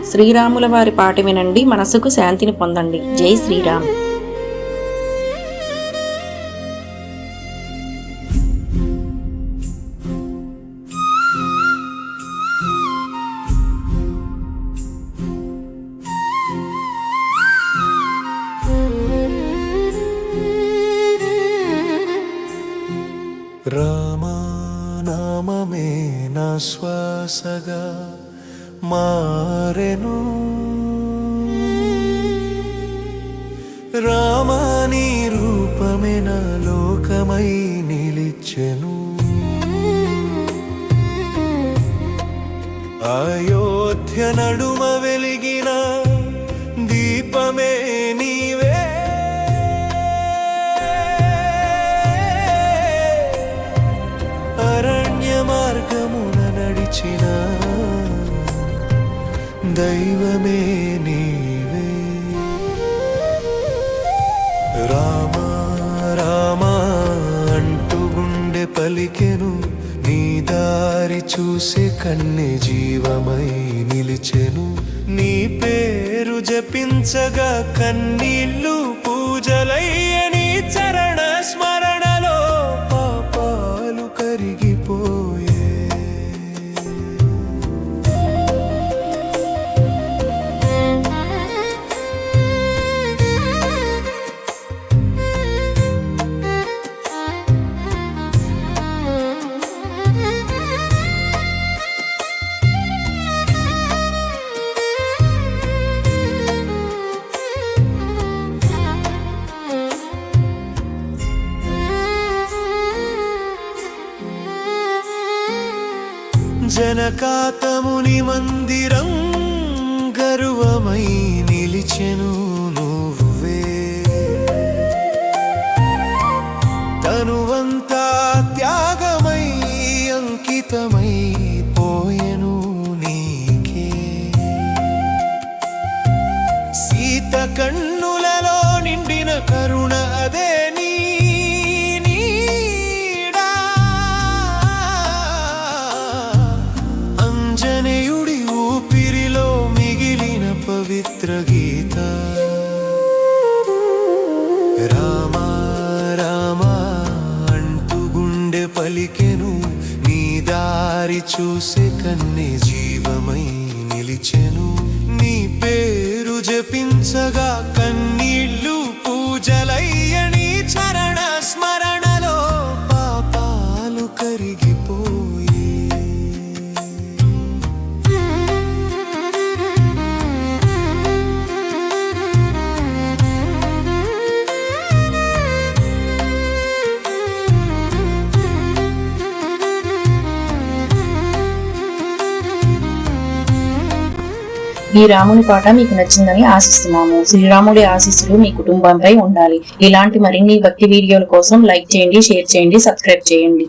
శ్రీరాముల వారి పాట వినండి, మనసుకు శాంతిని పొందండి. జై శ్రీరామ్. రామనామమే నా శ్వాసగా మారెను, రామాని రూపమే నా లోకమై నిలిచెను. అయోధ్య నడుమ వెలిగిన దీపమే నీవే, అరణ్య మార్గమున నడిచిన దైవమే నీవే. రామా రామా అంటూ గుండె పలికెను, నీ దారి చూసే కన్నె జీవమై నిలిచెను. నీ పేరు జపించగా కన్నీళ్ళు పూజలయ్యని చరణ స్మరణలో పాపాలు కరిగిపోయే. జనకాతముని మందిరం గర్వమై నిలిచెను నువ్వే, తనువంతా త్యాగమై అంకితమై పోయెను నీకే. సీత కన్నులలో నిండిన కరుణ అదే నీ నీడా, అంజనేయుడి ఊపిరిలో మిగిలిన పవిత్ర గీత. రామా రామా అంటూ గుండె పలికెను, నీ దారి చూసే కన్నె జీవమై నిలిచెను. నీ పేరు జపించగా కన్నీళ్ళు పూజలయ్యని చరణ స్మరణలో పాపాలు కరిగిపోయే. ఈ రాముని పాట మీకు నచ్చిందని ఆశిస్తున్నాము. శ్రీరాముడి ఆశీస్సులు మీ కుటుంబంపై ఉండాలి. ఇలాంటి మరిన్ని భక్తి వీడియోల కోసం లైక్ చేయండి, షేర్ చేయండి, సబ్స్క్రైబ్ చేయండి.